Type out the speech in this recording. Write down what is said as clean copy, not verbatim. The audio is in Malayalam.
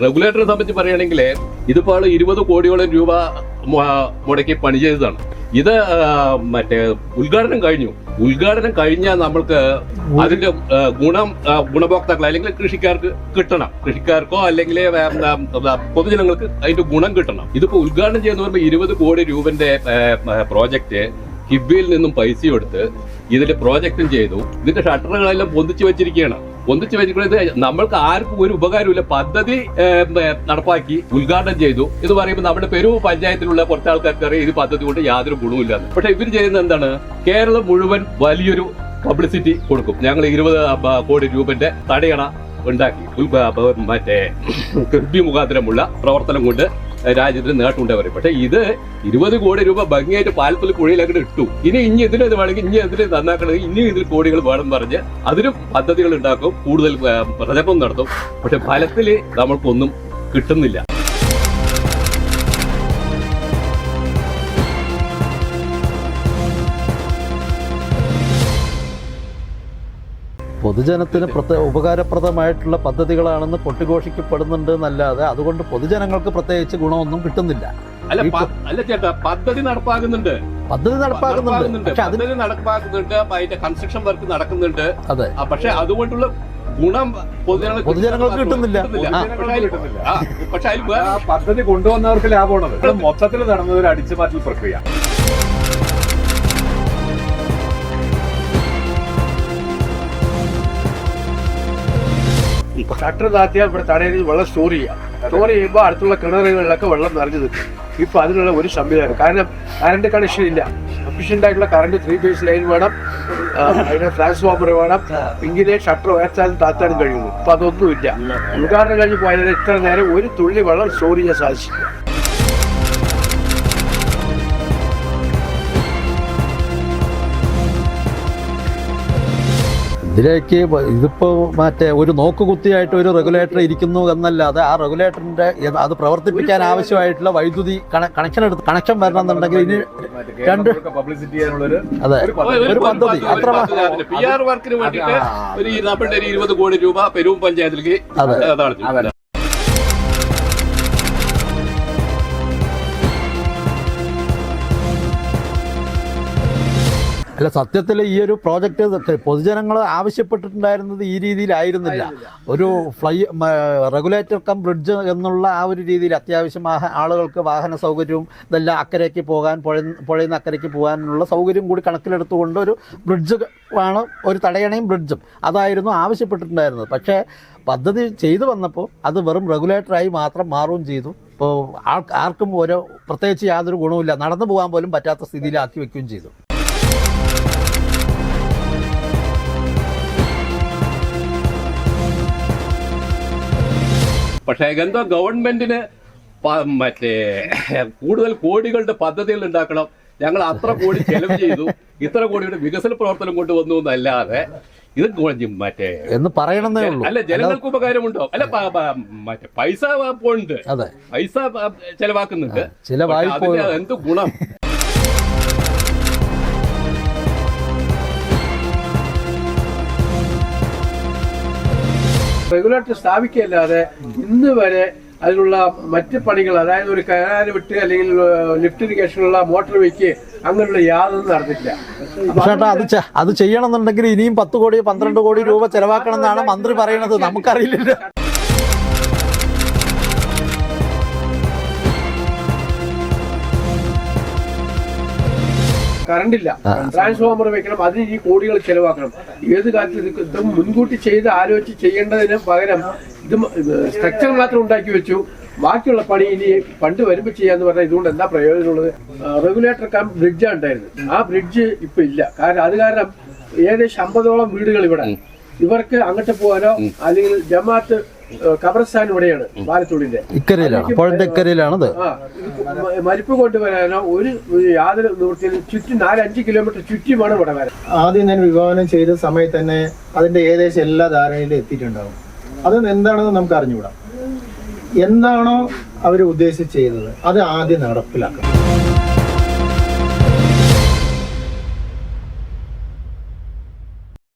റെഗുലേറ്ററെ സംബന്ധിച്ച് പറയുകയാണെങ്കിൽ ഇതിപ്പോൾ 20 കോടിയോളം രൂപ മുടക്കി പണി ചെയ്തതാണ്. ഇത് ഉദ്ഘാടനം കഴിഞ്ഞാൽ നമ്മൾക്ക് അതിന്റെ ഗുണഭോക്താക്കൾ അല്ലെങ്കിൽ കൃഷിക്കാർക്കോ അല്ലെങ്കിൽ പൊതുജനങ്ങൾക്ക് അതിന്റെ ഗുണം കിട്ടണം. ഇതിപ്പോ ഉദ്ഘാടനം ചെയ്യുന്ന പറയുമ്പോൾ 20 കോടി രൂപന്റെ പ്രോജക്റ്റ് കിഫ്ബിയിൽ നിന്നും പൈസ എടുത്ത് ഇതിന്റെ പ്രോജക്റ്റും ചെയ്തു. ഇതിന്റെ ഷട്ടറുകളെല്ലാം പൊന്തിച്ചു വെച്ചിരിക്കുകയാണ്. നമ്മൾക്ക് ആർക്കും ഒരു ഉപകാരമില്ല. പദ്ധതി നടപ്പാക്കി ഉദ്ഘാടനം ചെയ്തു. ഇത് പറയുമ്പോൾ നമ്മുടെ പെരൂർ പഞ്ചായത്തിലുള്ള കുറച്ച് ആൾക്കാർക്ക് അറിയാം ഇത് പദ്ധതി കൊണ്ട് യാതൊരു ഗുണവുമില്ല. പക്ഷെ ഇവർ ചെയ്യുന്നത് എന്താണ്? കേരളം മുഴുവൻ വലിയൊരു പബ്ലിസിറ്റി കൊടുക്കും. ഞങ്ങൾ 20 കോടി രൂപന്റെ തടയണ ഉണ്ടാക്കി കിഫ്ബി മുഖാന്തരമുള്ള പ്രവർത്തനം കൊണ്ട് രാജ്യത്തിന് നേട്ടമുണ്ടായി പറയും. പക്ഷെ ഇത് 20 കോടി രൂപ ഭംഗിയായിട്ട് പാലത്തിൽ പുഴയിലങ്ങോട്ട് ഇട്ടു. ഇനി ഇതിന് വേണമെങ്കിൽ ഇതിന് നന്നാക്കണമെങ്കിൽ ഇനിയും ഇതിൽ കോടികൾ വേണം പറഞ്ഞ് അതിനും പദ്ധതികൾ ഉണ്ടാക്കും, കൂടുതൽ പ്രചരണം നടത്തും. പക്ഷെ ഫലത്തിൽ നമ്മൾക്കൊന്നും കിട്ടുന്നില്ല. പൊതുജനത്തിന് ഉപകാരപ്രദമായിട്ടുള്ള പദ്ധതികളാണെന്ന് കൊട്ടിഘോഷിക്കപ്പെടുന്നുണ്ട് എന്നല്ലാതെ അതുകൊണ്ട് പൊതുജനങ്ങൾക്ക് പ്രത്യേകിച്ച് ഗുണമൊന്നും കിട്ടുന്നില്ല. അല്ല ചേട്ടാ, പദ്ധതി നടപ്പാക്കുന്നുണ്ട്. അതിന്റെ കൺസ്ട്രക്ഷൻ വർക്ക് നടക്കുന്നുണ്ട്. അതെ, പക്ഷെ അതുകൊണ്ടുള്ള ഗുണം പൊതുജനങ്ങൾക്ക് കിട്ടുന്നില്ല. പക്ഷെ പദ്ധതി കൊണ്ടുവന്നവർക്ക് ലാഭമാണ്. മൊത്തത്തിൽ നടന്നത് ഒരു അടിച്ചുമാറ്റൽ പ്രക്രിയ. ഷട്ടർ താത്തിയാൽ ഇവിടെ തടയിൽ വെള്ളം സ്റ്റോർ ചെയ്യുമ്പോൾ അടുത്തുള്ള കിണറുകളിലൊക്കെ വെള്ളം നിറഞ്ഞു നിൽക്കും. ഇപ്പൊ അതിനുള്ള ഒരു സംവിധാനം, കാരണം കറണ്ട് കണക്ഷൻ ഇല്ല. സഫീഷ്യന്റ് ആയിട്ടുള്ള കറണ്ട് 3 ഫേസ് ലൈൻ വേണം, അതിന് ട്രാൻസ്ഫോമർ വേണം, എങ്കിലേ ഷട്ടർ ഉയർത്താനും താത്താനും കഴിയുള്ളൂ. ഇപ്പൊ അതൊന്നുമില്ല. ഉദ്ഘാടനം കഴിഞ്ഞ് പോയാൽ ഇത്ര നേരം ഒരു തുള്ളി വെള്ളം സ്റ്റോർ ചെയ്യാൻ സാധിച്ചില്ല. ഇതിലേക്ക് ഇതിപ്പോൾ ഒരു നോക്കുകുത്തിയായിട്ട് ഒരു റെഗുലേറ്റർ ഇരിക്കുന്നു എന്നല്ലാതെ ആ റെഗുലേറ്ററിന്റെ അത് പ്രവർത്തിപ്പിക്കാൻ ആവശ്യമായിട്ടുള്ള വൈദ്യുതി കണക്ഷൻ വരണം എന്നുണ്ടെങ്കിൽ ഇനി അതെ ഒരു പദ്ധതി അത്ര PR വർക്കിന് വേണ്ടിയിട്ട് ഒരു 20 കോടി രൂപ പെരൂർ പഞ്ചായത്തിലേക്ക് അതാണ്. അല്ല, സത്യത്തിൽ ഈ ഒരു പ്രോജക്റ്റ് പൊതുജനങ്ങൾ ആവശ്യപ്പെട്ടിട്ടുണ്ടായിരുന്നത് ഈ രീതിയിലായിരുന്നില്ല. ഒരു റെഗുലേറ്റർ കം ബ്രിഡ്ജ് എന്നുള്ള ആ ഒരു രീതിയിൽ അത്യാവശ്യം ആളുകൾക്ക് വാഹന സൗകര്യവും ഇതെല്ലാം അക്കരയ്ക്ക് പോകാൻ പുഴയിൽ നിന്ന് അക്കരയ്ക്ക് പോകാനുള്ള സൗകര്യം കൂടി കണക്കിലെടുത്തുകൊണ്ട് ഒരു ബ്രിഡ്ജ് ആണ്, ഒരു തടയണയും ബ്രിഡ്ജും അതായിരുന്നു ആവശ്യപ്പെട്ടിട്ടുണ്ടായിരുന്നത്. പക്ഷേ പദ്ധതി ചെയ്തു വന്നപ്പോൾ അത് വെറും റെഗുലേറ്ററായി മാത്രം മാറുകയും ചെയ്തു. ഇപ്പോൾ ആർക്കും പ്രത്യേകിച്ച് യാതൊരു ഗുണവുമില്ല, നടന്നു പോകാൻ പോലും പറ്റാത്ത സ്ഥിതിയിലാക്കി വെക്കുകയും ചെയ്തു. പക്ഷേ എന്തോ ഗവൺമെന്റിന് കൂടുതൽ കോടികളുടെ പദ്ധതികൾ ഉണ്ടാക്കണം, ഞങ്ങൾ അത്ര കോടി ചെലവ് ചെയ്തു, ഇത്ര കോടിയുടെ വികസന പ്രവർത്തനം കൊണ്ടുവന്നു എന്നല്ലാതെ ഇത് എന്ന് പറയണമെന്നേ ഉള്ളൂ. അല്ല, ജനങ്ങൾക്ക് ഉപകാരമുണ്ടോ? അല്ല, പൈസ പോണ്ട്, പൈസ ചെലവാക്കുന്നുണ്ട്, എന്ത് ഗുണം? റെഗുലേറ്റർ സ്ഥാപിക്കുകയല്ലാതെ ഇന്ന് വരെ അതിനുള്ള മറ്റ് പണികൾ, അതായത് ഒരു കനാല് വിട്ട് അല്ലെങ്കിൽ ലിഫ്റ്റ് ഇറിഗേഷനുള്ള മോട്ടോർ വെക്ക് അങ്ങനെയുള്ള യാതൊന്നും നടന്നിട്ടില്ല. ചേട്ടാ, അത് ചെയ്യണമെന്നുണ്ടെങ്കിൽ ഇനിയും 10 കോടി 12 കോടി രൂപ ചെലവാക്കണം എന്നാണ് മന്ത്രി പറയുന്നത്. നമുക്കറിയില്ല. കറണ്ടില്ല, ട്രാൻസ്ഫോമർ വെക്കണം, അതിന് ഈ കോടികൾ ചെലവാക്കണം. ഏത് കാര്യത്തിൽ ഇത് മുൻകൂട്ടി ചെയ്ത് ആലോചിച്ച് ചെയ്യേണ്ടതിന് പകരം ഇത് സ്ട്രക്ചർ മാത്രം ഉണ്ടാക്കി വെച്ചു, ബാക്കിയുള്ള പണി ഇനി പണ്ട് വരുമ്പോൾ ചെയ്യാന്ന് പറഞ്ഞാൽ ഇതുകൊണ്ട് എന്താ പ്രയോജനമുള്ളത്? റെഗുലേറ്റർ കം ബ്രിഡ്ജാണ് ഉണ്ടായിരുന്നത്, ആ ബ്രിഡ്ജ് ഇപ്പൊ ഇല്ല. കാരണം ഏകദേശം 50ഓളം വീടുകൾ ഇവിടെ, ഇവർക്ക് അങ്ങോട്ട് പോകാനോ അല്ലെങ്കിൽ ജമാഅത്ത് ഖബർസ്ഥാൻ ഇവിടെയാണ്, പാലത്തൂടിന്റെ ഇക്കരയിലാണത്. മരിപ്പ് കൊണ്ടുവരാനോ ഒരു യാതൊരു നിവൃത്തിയിൽ ചുറ്റും 4-5 കിലോമീറ്റർ ചുറ്റുമാണ് ഇവിടെ വരാൻ. ആദ്യം ഞാൻ വിഭാവനം ചെയ്ത സമയത്ത് തന്നെ അതിന്റെ ഏകദേശം എല്ലാ ധാരണയിലും എത്തിയിട്ടുണ്ടാവും. അത് എന്താണെന്ന് നമുക്ക് അറിഞ്ഞുകൂടാ. എന്താണോ അവർ ഉദ്ദേശിച്ച് ചെയ്തത് അത് ആദ്യം നടപ്പിലാക്കണം.